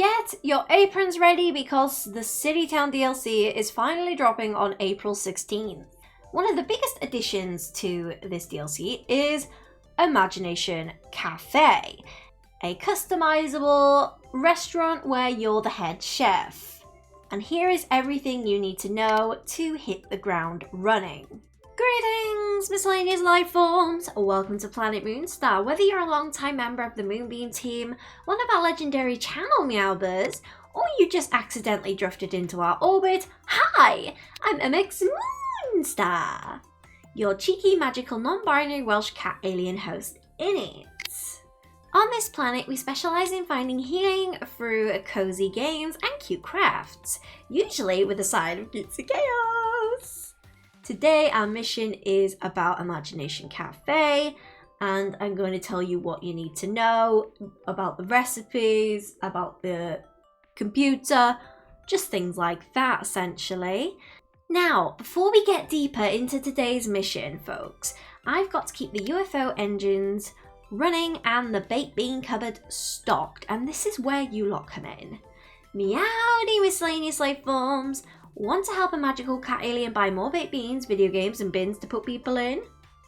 Get your aprons ready because the City Town DLC is finally dropping on April 16th. One of the biggest additions to this DLC is Imagination Cafe, a customizable restaurant where you're the head chef. And here is everything you need to know to hit the ground running. Greetings, miscellaneous life forms! Welcome to Planet Moonstar. Whether you're a long-time member of the Moonbeam team, one of our legendary channel meowbers, or you just accidentally drifted into our orbit, hi! I'm MX Moonstar, your cheeky, magical, non-binary Welsh cat alien host in it. On this planet, we specialise in finding healing through cozy games and cute crafts, usually with a side of cutesy chaos. Today our mission is about Imagination Cafe, and I'm going to tell you what you need to know about the recipes, about the computer, just things like that essentially. Now, before we get deeper into today's mission, folks, I've got to keep the UFO engines running and the baked bean cupboard stocked, and this is where you lot come in. Meowdy miscellaneous life forms! Want to help a magical cat alien buy more baked beans, video games and bins to put people in?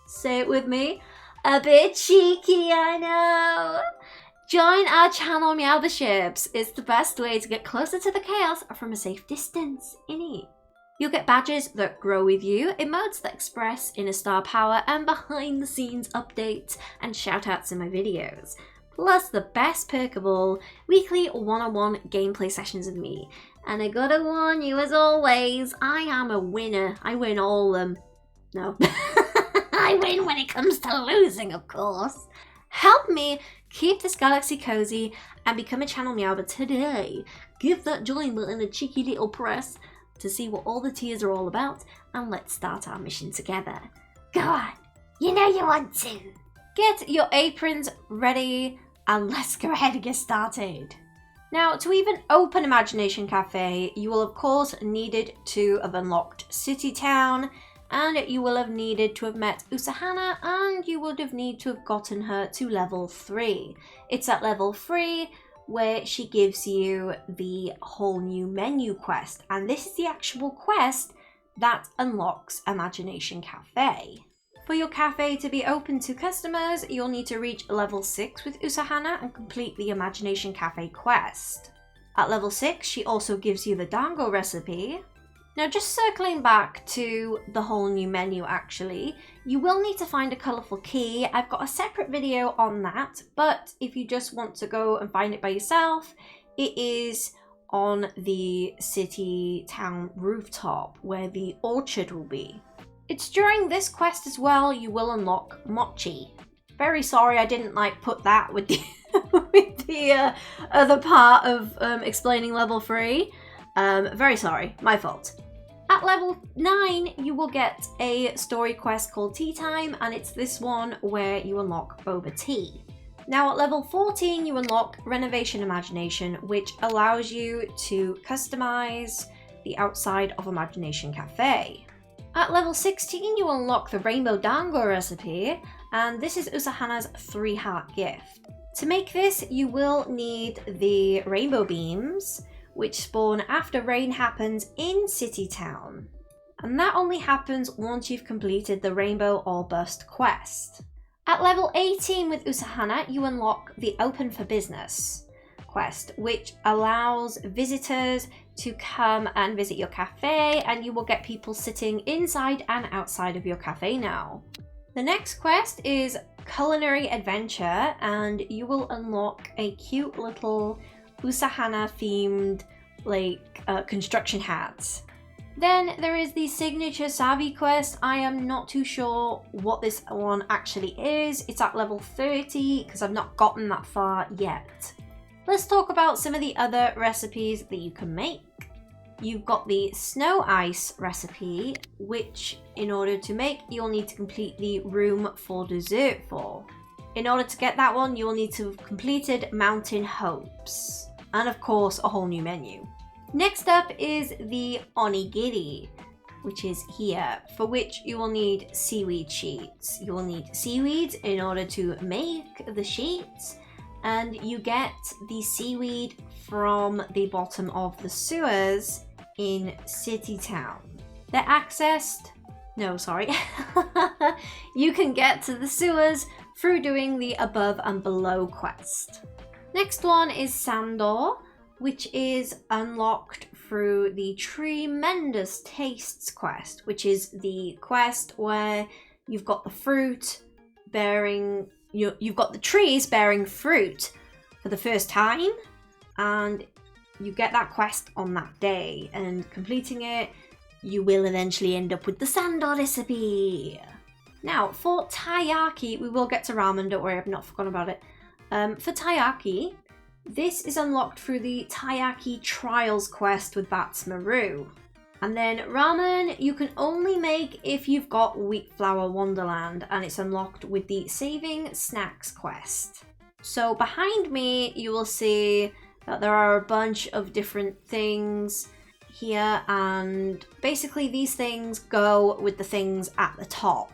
Say it with me. A bit cheeky, I know. Join our channel meowberships. It's the best way to get closer to the chaos from a safe distance, innit? You'll get badges that grow with you, emotes that express inner star power, and behind the scenes updates and shout outs in my videos. Plus the best perk of all, weekly one-on-one gameplay sessions with me. And I gotta warn you, as always, I am a winner. I win all of them. No. I win when it comes to losing, of course. Help me keep this galaxy cozy and become a channel meowber today. Give that join button a cheeky little press to see what all the tiers are all about, and let's start our mission together. Go on, you know you want to. Get your aprons ready and let's go ahead and get started. Now, to even open Imagination Cafe, you will of course needed to have unlocked City Town, and you will have needed to have met Usahana, and you would have needed to have gotten her to level 3. It's at level 3 where she gives you the whole new menu quest, and this is the actual quest that unlocks Imagination Cafe. For your cafe to be open to customers, you'll need to reach level 6 with Usahana and complete the Imagination Cafe quest. At level 6, she also gives you the Dango recipe. Now, just circling back to the whole new menu actually, you will need to find a colourful key. I've got a separate video on that, but if you just want to go and find it by yourself, it is on the city town rooftop where the orchard will be. It's during this quest as well you will unlock Mochi. Very sorry I didn't put that with the with the other part of explaining level 3. Very sorry, my fault. At level 9 you will get a story quest called Tea Time, and it's this one where you unlock Boba Tea. Now at level 14 you unlock Renovation Imagination, which allows you to customize the outside of Imagination Cafe. At level 16 you unlock the Rainbow Dango recipe, and this is Usahana's 3-heart gift. To make this you will need the rainbow beams, which spawn after rain happens in City Town. And that only happens once you've completed the Rainbow or Bust quest. At level 18 with Usahana you unlock the Open for Business quest, which allows visitors to come and visit your cafe, and you will get people sitting inside and outside of your cafe now. The next quest is Culinary Adventure, and you will unlock a cute little Usahana themed construction hat. Then there is the Signature Savvy quest. I am not too sure what this one actually is. It's at level 30 because I've not gotten that far yet. Let's talk about some of the other recipes that you can make. You've got the Snow Ice recipe, which in order to make, you'll need to complete the Room for Dessert for. In order to get that one, you'll need to have completed Mountain Hopes, and of course, a whole new menu. Next up is the Onigiri, which is here, for which you will need seaweed sheets. You will need seaweeds in order to make the sheets, and you get the seaweed from the bottom of the sewers in City Town. They're accessed... No, sorry. You can get to the sewers through doing the above and below quest. Next one is Sando, which is unlocked through the Tremendous Tastes quest, which is the quest where you've got the fruit bearing... You've got the trees bearing fruit for the first time, and you get that quest on that day, and completing it, you will eventually end up with the Sando recipe. Now, for Taiyaki, we will get to ramen, don't worry, I've not forgotten about it. For Taiyaki, this is unlocked through the Taiyaki Trials quest with Bats Maru. And then ramen, you can only make if you've got Wheat Flour Wonderland, and it's unlocked with the Saving Snacks quest. So behind me, you will see that there are a bunch of different things here, and basically these things go with the things at the top.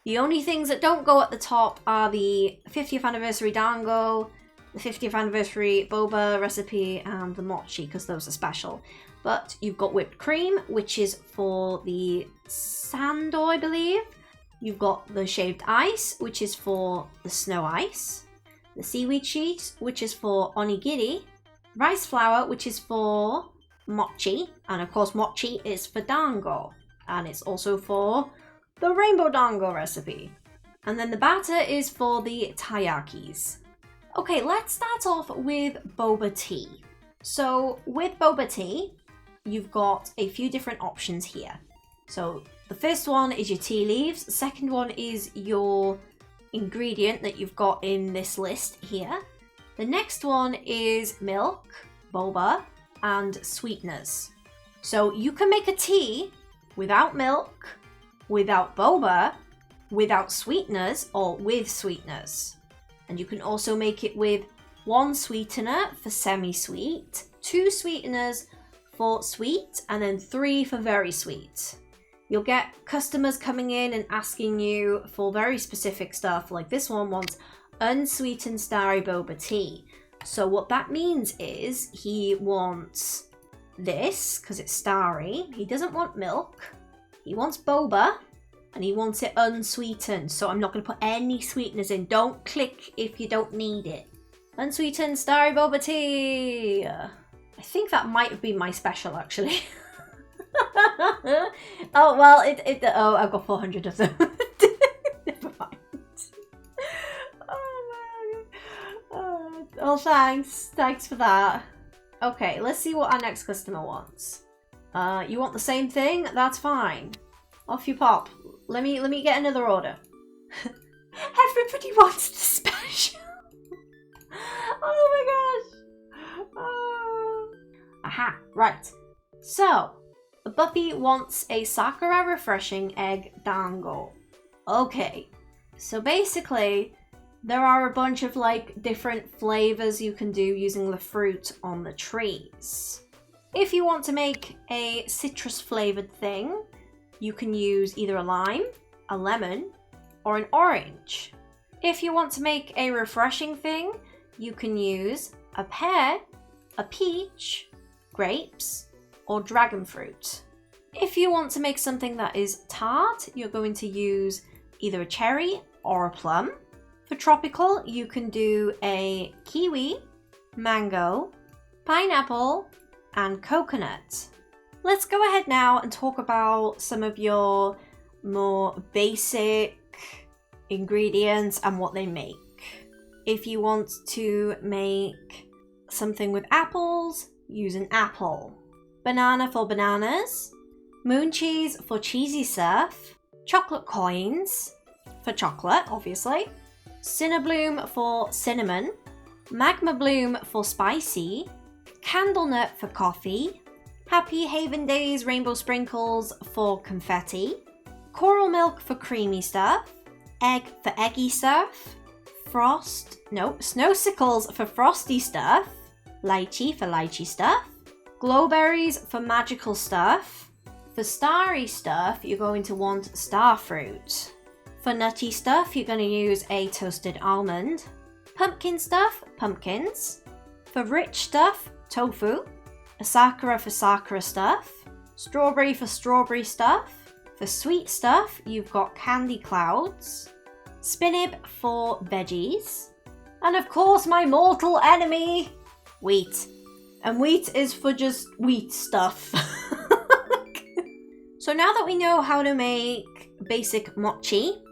The only things that don't go at the top are the 50th anniversary Dango, the 50th anniversary Boba recipe, and the Mochi, because those are special. But you've got whipped cream, which is for the Sando, I believe. You've got the shaved ice, which is for the snow ice. The seaweed sheet, which is for Onigiri. Rice flour, which is for Mochi. And of course, Mochi is for Dango. And it's also for the Rainbow Dango recipe. And then the batter is for the Taiyakis. Okay, let's start off with Boba Tea. So with Boba Tea, you've got a few different options here. So the first one is your tea leaves. The second one is your ingredient that you've got in this list here. The next one is milk, boba, and sweeteners. So you can make a tea without milk, without boba, without sweeteners, or with sweeteners. And you can also make it with 1 sweetener for semi-sweet, 2 sweeteners for sweet, and then 3 for very sweet. You'll get customers coming in and asking you for very specific stuff, like this one wants unsweetened starry boba tea. So what that means is he wants this, because it's starry. He doesn't want milk. He wants boba, and he wants it unsweetened. So I'm not going to put any sweeteners in. Don't click if you don't need it. Unsweetened starry boba tea. I think that might have been my special, actually. Oh, well, oh, I've got 400 of them. Never mind. Oh, man. Oh, thanks. Thanks for that. Okay, let's see what our next customer wants. You want the same thing? That's fine. Off you pop. Let me get another order. Everybody wants the special. Oh my gosh. Oh. Aha, right. So, Buffy wants a Sakura refreshing egg dango. Okay. So basically, there are a bunch of like different flavors you can do using the fruit on the trees. If you want to make a citrus flavored thing, you can use either a lime, a lemon, or an orange. If you want to make a refreshing thing, you can use a pear, a peach, grapes, or dragon fruit. If you want to make something that is tart, you're going to use either a cherry or a plum. For tropical, you can do a kiwi, mango, pineapple, and coconut. Let's go ahead now and talk about some of your more basic ingredients and what they make. If you want to make something with apples, use an apple. Banana for bananas. Moon cheese for cheesy stuff. Chocolate coins for chocolate, obviously. Cinnabloom for cinnamon. Magma bloom for spicy. Candle nut for coffee. Happy Haven Days rainbow sprinkles for confetti. Coral milk for creamy stuff. Egg for eggy stuff. Snowsicles for frosty stuff. Lychee for lychee stuff. Glowberries for magical stuff. For starry stuff, you're going to want star fruit. For nutty stuff, you're going to use a toasted almond. pumpkin stuff, pumpkins. For rich stuff, tofu. A sakura for sakura stuff. Strawberry for strawberry stuff. For sweet stuff, you've got candy clouds. Spinib for veggies. And of course, my mortal enemy, wheat. And wheat is for just wheat stuff. So now that we know how to make basic mochi,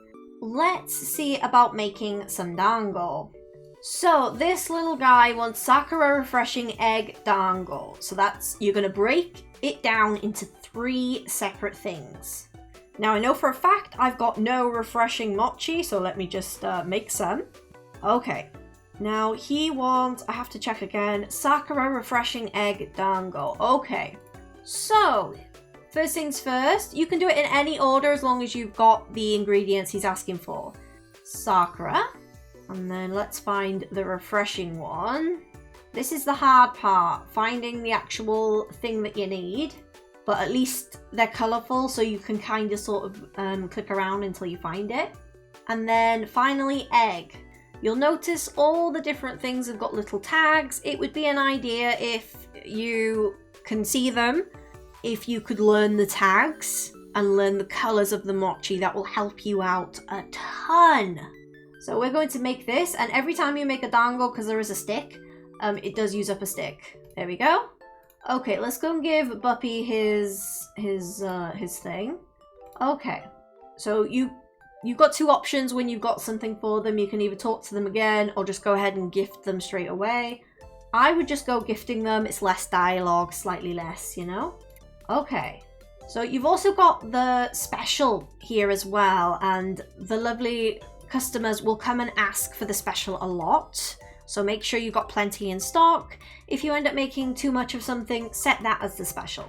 let's see about making some dango. So this little guy wants Sakura refreshing egg dango. So you're gonna break it down into 3 separate things. Now I know for a fact I've got no refreshing mochi, so let me just make some. Okay, now he wants, I have to check again, Sakura refreshing egg dango. Okay, so first things first, you can do it in any order as long as you've got the ingredients he's asking for. Sakura, and then let's find the refreshing one. This is the hard part, finding the actual thing that you need, but at least they're colourful so you can kind of sort of click around until you find it. And then finally egg. You'll notice all the different things have got little tags. It would be an idea if you can see them, if you could learn the tags and learn the colours of the mochi. That will help you out a ton. So we're going to make this, and every time you make a dango, because there is a stick, it does use up a stick. There we go. Okay, let's go and give Buppy his thing. Okay, so you've got 2 options when you've got something for them. You can either talk to them again or just go ahead and gift them straight away. I would just go gifting them. It's less dialogue, slightly less, you know? Okay, so you've also got the special here as well, and the lovely customers will come and ask for the special a lot. So make sure you've got plenty in stock. If you end up making too much of something, set that as the special.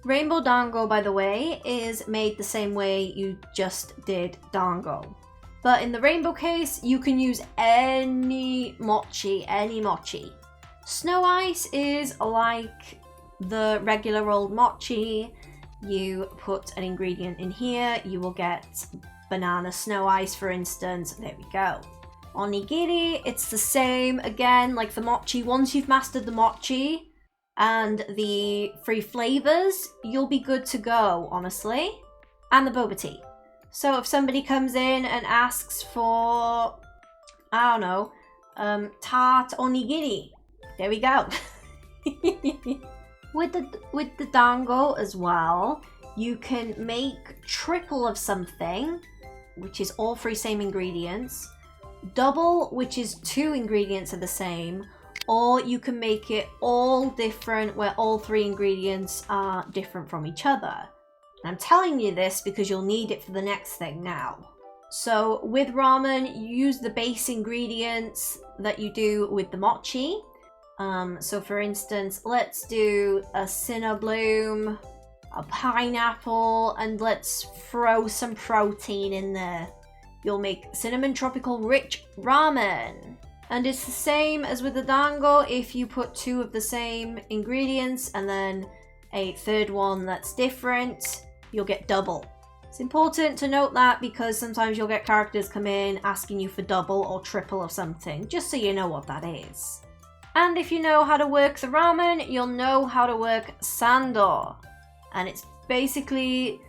Rainbow dango, by the way, is made the same way you just did dango. But in the rainbow case, you can use any mochi, Snow ice is like the regular old mochi. You put an ingredient in here, you will get banana snow ice, for instance. There we go. Onigiri, it's the same again, like the mochi. Once you've mastered the mochi and the 3 flavors, you'll be good to go, honestly. And the boba tea. So if somebody comes in and asks for, I don't know, tart onigiri, there we go. With the dango as well, you can make triple of something, which is all 3 same ingredients. Double, which is 2 ingredients are the same, or you can make it all different where all 3 ingredients are different from each other. And I'm telling you this because you'll need it for the next thing now. So with ramen, you use the base ingredients that you do with the mochi. So for instance, let's do a cinnabloom, a pineapple, and let's throw some protein in there. You'll make cinnamon tropical rich ramen. And it's the same as with the dango. If you put 2 of the same ingredients and then a 3rd one that's different, you'll get double. It's important to note that because sometimes you'll get characters come in asking you for double or triple of something, just so you know what that is. And if you know how to work the ramen, you'll know how to work Sando. And it's basically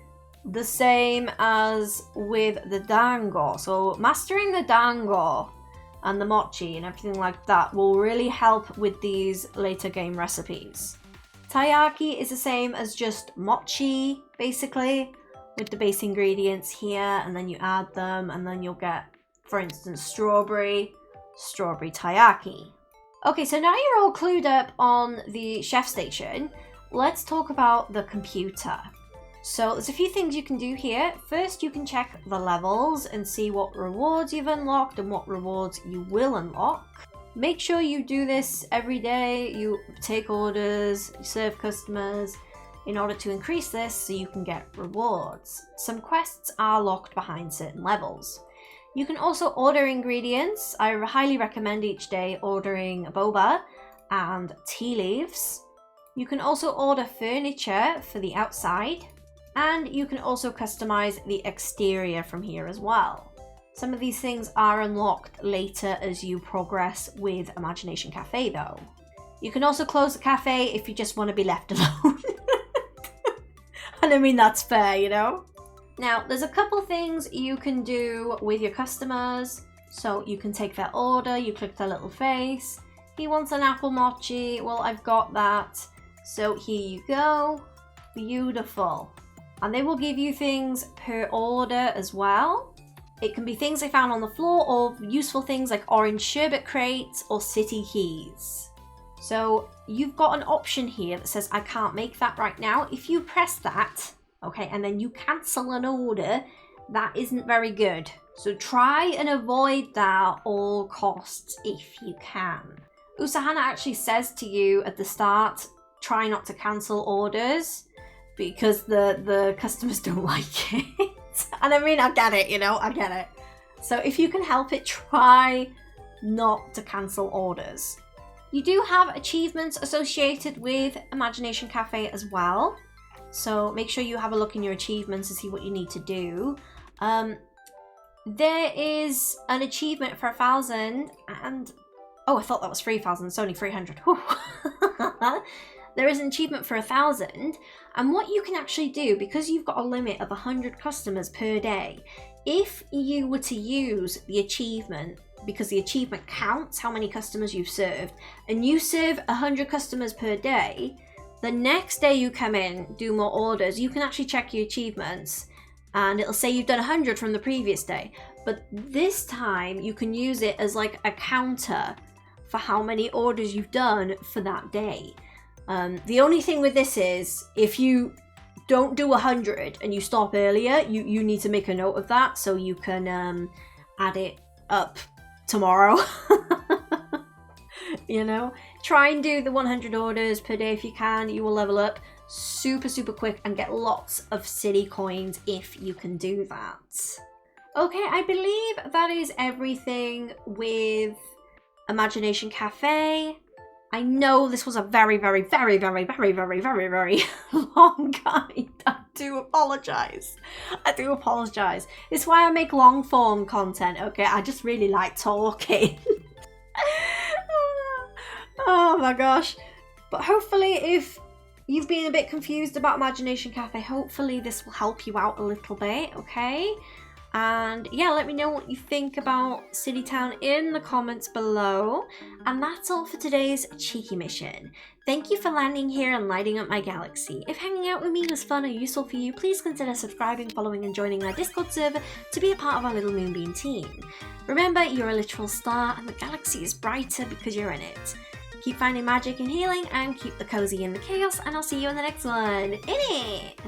the same as with the dango. So mastering the dango and the mochi and everything like that will really help with these later game recipes. Taiyaki is the same as just mochi, basically, with the base ingredients here, and then you add them, and then you'll get, for instance, strawberry taiyaki. Okay, so now you're all clued up on the chef station, let's talk about the computer. So there's a few things you can do here. First, you can check the levels and see what rewards you've unlocked and what rewards you will unlock. Make sure you do this every day. You take orders, you serve customers in order to increase this so you can get rewards. Some quests are locked behind certain levels. You can also order ingredients. I highly recommend each day ordering boba and tea leaves. You can also order furniture for the outside, and you can also customize the exterior from here as well. Some of these things are unlocked later as you progress with Imagination Cafe though. You can also close the cafe if you just want to be left alone. And I mean, that's fair, you know? Now, there's a couple things you can do with your customers. So you can take their order, you click their little face. He wants an apple mochi. Well, I've got that. So here you go. Beautiful. And they will give you things per order as well. It can be things they found on the floor or useful things like orange sherbet crates or city keys. So you've got an option here that says, I can't make that right now. If you press that, okay, and then you cancel an order, that isn't very good. So try and avoid that at all costs if you can. Usahana actually says to you at the start, try not to cancel orders because the customers don't like it. And I mean, I get it, you know, I get it. So if you can help it, try not to cancel orders. You do have achievements associated with Imagination Cafe as well. So make sure you have a look in your achievements to see what you need to do. There is an achievement for 1,000 and... Oh, I thought that was 3,000. It's only 300. There is an achievement for 1,000. And what you can actually do, because you've got a limit of 100 customers per day, if you were to use the achievement, because the achievement counts how many customers you've served, and you serve 100 customers per day, the next day you come in, do more orders, you can actually check your achievements and it'll say you've done 100 from the previous day. But this time you can use it as like a counter for how many orders you've done for that day. The only thing with this is if you don't do 100 and you stop earlier, you need to make a note of that so you can add it up tomorrow. You know, try and do the 100 orders per day if you can. You will level up super quick and get lots of city coins if you can do that. Okay, I believe that is everything with Imagination Cafe. I know this was a very long guide. I do apologize. It's why I make long form content, okay? I just really like talking. Oh my gosh. But hopefully if you've been a bit confused about Imagination Cafe, hopefully this will help you out a little bit, okay? And yeah, let me know what you think about City Town in the comments below. And that's all for today's cheeky mission. Thank you for landing here and lighting up my galaxy. If hanging out with me was fun or useful for you, please consider subscribing, following and joining our Discord server to be a part of our little Moonbeam team. Remember, you're a literal star and the galaxy is brighter because you're in it. Keep finding magic and healing and keep the cozy in the chaos, and I'll see you in the next one. In it!